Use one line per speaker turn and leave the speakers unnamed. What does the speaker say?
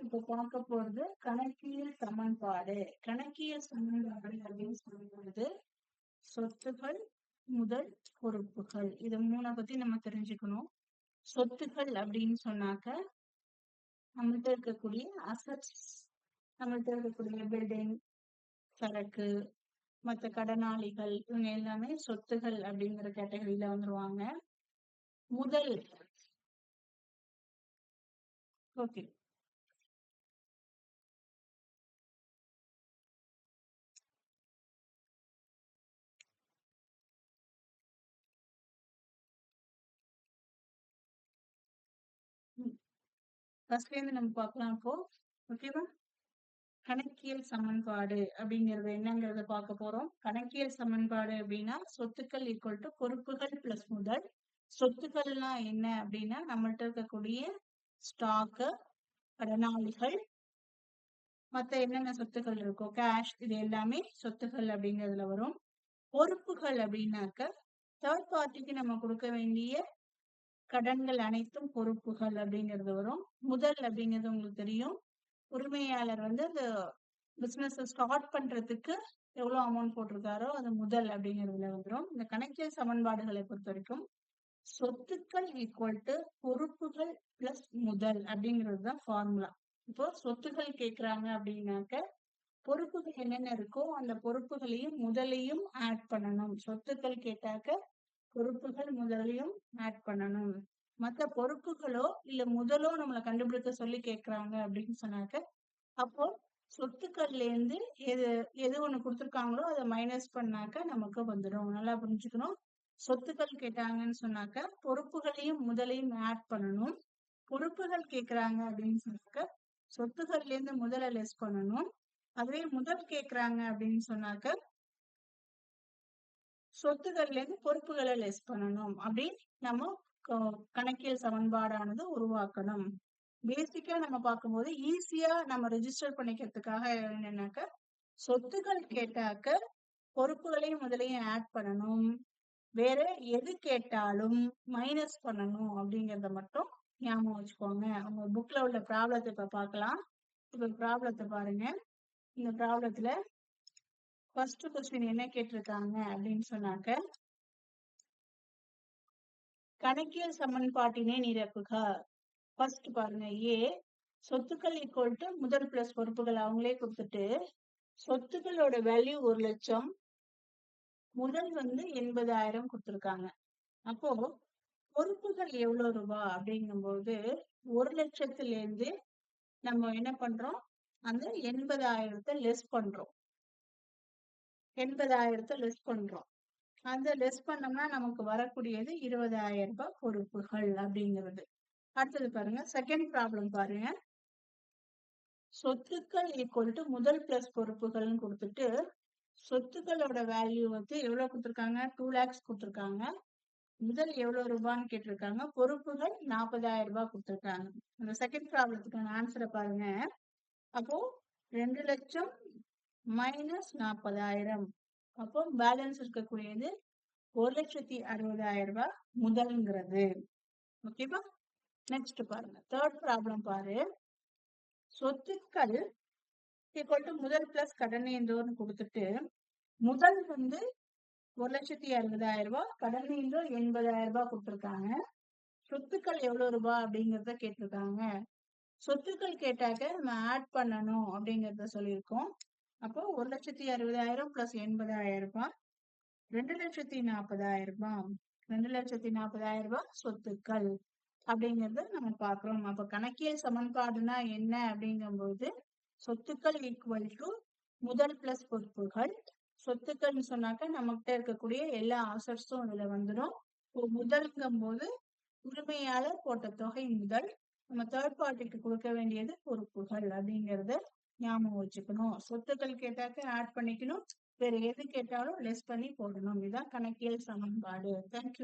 இப்ப பார்க்க போறது கணக்கியல் சமன்பாடு. கணக்கியல் சமன்பாடு அப்படின்னு சொல்லும்போது சொத்துகள், முதல், பொறுப்புகள் இது 3 பத்தி நம்ம தெரிஞ்சுக்கணும். சொத்துகள் அப்படின்னு சொன்னாக்க நம்மள்ட்ட இருக்கக்கூடிய அசட்ஸ், நம்மள்ட்ட இருக்கக்கூடிய பில்டிங், சரக்கு, மற்ற கடனாளிகள் இவங்க எல்லாமே சொத்துகள் அப்படிங்கிற கேட்டகரியில வந்துருவாங்க. முதல் ஓகே ஃபர்ஸ்ட்ல இருந்து நம்ம பார்க்கலாம் இப்போ. ஓகேவா? கணக்கியல் சமன்பாடு அப்படிங்கிறது என்னங்கிறத பார்க்க போறோம். கணக்கியல் சமன்பாடு அப்படின்னா சொத்துக்கள் ஈக்குவல் டு பொறுப்புகள் பிளஸ் முதல். சொத்துக்கள்னா என்ன அப்படின்னா நம்மள்ட்ட இருக்கக்கூடிய ஸ்டாக்கு, கடனாளிகள், மற்ற என்னென்ன சொத்துக்கள் இருக்கோ கேஷ், இது எல்லாமே சொத்துக்கள் அப்படிங்கிறதுல வரும். பொறுப்புகள் அப்படின்னாக்க தேர்ட் பார்ட்டிக்கு நம்ம கொடுக்க வேண்டிய கடன்கள் அனைத்தும் பொறுப்புகள் அப்படிங்கிறது வரும். முதல் அப்படிங்கிறது உங்களுக்கு தெரியும், உரிமையாளர் வந்து அந்த பிசினஸ் ஸ்டார்ட் பண்றதுக்கு எவ்வளவு அமௌண்ட் போட்டிருக்காரோ அது முதல் அப்படிங்கிறதுல வந்துடும். இந்த கணக்கியல் சமன்பாடுகளை பொறுத்த வரைக்கும் சொத்துக்கள் ஈக்குவல் டு பொறுப்புகள் பிளஸ் முதல் அப்படிங்கிறது தான் ஃபார்முலா. இப்போ சொத்துக்கள் கேட்கறாங்க அப்படின்னாக்க பொறுப்புகள் என்னென்ன இருக்கோ அந்த பொறுப்புகளையும் முதலையும் ஆட் பண்ணணும். சொத்துக்கள் கேட்டாக்க பொறுப்புகள் முதலையும் ஆட் பண்ணணும். மற்ற பொறுப்புகளோ இல்ல முதலோ நம்மளை கண்டுபிடிக்க சொல்லி கேட்கறாங்க அப்படின்னு சொன்னாக்க அப்போ சொத்துக்கள்ல இருந்து எது ஒண்ணு கொடுத்துருக்காங்களோ அதை மைனஸ் பண்ணாக்க நமக்கு வந்துடும். நல்லா புரிஞ்சுக்கணும். சொத்துக்கள் கேட்டாங்கன்னு சொன்னாக்க பொறுப்புகளையும் முதலையும் ஆட் பண்ணணும். பொறுப்புகள் கேட்கறாங்க அப்படின்னு சொன்னாக்க சொத்துக்கள்ல இருந்து முதலை லெஸ் பண்ணணும். அதுவே முதல் கேட்கறாங்க அப்படின்னு சொன்னாக்க சொத்துக்கள்ல இருந்து பொறுப்புகளை லெஸ் பண்ணணும். அப்படி நம்ம கணக்கியல் சமன்பாடானது உருவாக்கணும். பேசிக்கா நம்ம பார்க்கும்போது ஈஸியா நம்ம ரெஜிஸ்டர் பண்ணிக்கிறதுக்காக என்னன்னாக்க சொத்துக்கள் கேட்டாக்க பொறுப்புகளையும் முதலையும் ஆட் பண்ணணும். வேற எது கேட்டாலும் மைனஸ் பண்ணணும் அப்படிங்கறத மட்டும் ஞாபகம் வச்சுக்கோங்க. உங்க புக்ல உள்ள ப்ராப்ளத்தை இப்ப பார்க்கலாம். இப்ப ப்ராப்ளத்தை பாருங்க. இந்த ப்ராப்ளத்துல ஃபர்ஸ்ட் கொஸ்டின் என்ன கேட்டிருக்காங்க அப்படின்னு சொன்னாக்க கணக்கியல் சமன்பாட்டினை நிரப்புக. ஃபர்ஸ்ட் பாருங்க, ஏ சொத்துக்கள் ஈக்குவல் டு முதல் பிளஸ் பொறுப்புகள் அவங்களே கொடுத்துட்டு சொத்துக்களோட வேல்யூ 1 லட்சம், முதல் வந்து 80,000 கொடுத்துருக்காங்க. அப்போ பொறுப்புகள் எவ்வளவு ரூபாய் அப்படிங்கும்போது 1 லட்சத்துல இருந்து நம்ம என்ன பண்றோம், அந்த 80,000 லெஸ் பண்றோம். 80,000 லெஸ் பண்றோம். அந்த லெஸ் பண்ணோம்னா நமக்கு வரக்கூடியது 20,000 ரூபாய் பொறுப்புகள் அப்படிங்கிறது. அடுத்தது பாருங்க, செகண்ட் ப்ராப்ளம் பாருங்க. சொத்துக்கள் ஈக்குவல் டு முதல் பிளஸ் பொறுப்புகள்னு கொடுத்துட்டு சொத்துக்களோட வேல்யூ வந்து எவ்வளவு கொடுத்துருக்காங்க, 2 lakhs கொடுத்துருக்காங்க. முதல் எவ்வளவு ரூபான்னு கேட்டிருக்காங்க. பொறுப்புகள் 40,000 ரூபாய் கொடுத்துருக்காங்க. அந்த செகண்ட் ப்ராப்ளத்துக்கான ஆன்சரை பாருங்க. அப்போ 2 லட்சம் மைனஸ் 40,000, அப்போ பேலன்ஸ் இருக்கக்கூடியது 1,60,000 ரூபாய் முதல்ங்கிறது. ஓகேவா? நெக்ஸ்ட் பாருங்க, தேர்ட் ப்ராப்ளம் பாரு. சொத்துக்கள் ஈக்குவல் டு முதல் பிளஸ் கடனேந்தோர்னு கொடுத்துட்டு முதல் வந்து 1,60,000 ரூபாய், கடனேந்தோ 80,000 ரூபாய் கொடுத்துருக்காங்க. சொத்துக்கள் எவ்வளவு ரூபாய் அப்படிங்கறத கேட்டிருக்காங்க. சொத்துக்கள் கேட்டாக்க நம்ம ஆட் பண்ணணும் அப்படிங்கறத சொல்லியிருக்கோம். அப்போ 1,60,000 பிளஸ் 80,000 ரூபாய் 2,40,000 ரூபாய். 2,40,000 ரூபாய் சொத்துக்கள் அப்படிங்கறத நம்ம பாக்குறோம். அப்ப கணக்கியல் சமன்பாடுனா என்ன அப்படிங்கும்போது சொத்துக்கள் ஈக்குவல் டு முதல் பிளஸ் பொறுப்புகள். சொத்துக்கள்னு சொன்னாக்க நம்மகிட்ட இருக்கக்கூடிய எல்லா அசட்ஸும் இதுல வந்துடும். முதல்ங்கும் போது உரிமையாளர் போட்ட தொகை முதல், நம்ம தேர்ட் பார்ட்டிக்கு கொடுக்க வேண்டியது பொறுப்புகள் அப்படிங்கறத ஞாபகம் வச்சுக்கணும். சொத்துக்கள் கேட்டாக்க ஆட் பண்ணிக்கணும், வேற எது கேட்டாலும் லெஸ் பண்ணி போடணும். இதுதான் கணக்கியல் சமன்பாடு. தேங்க்யூ.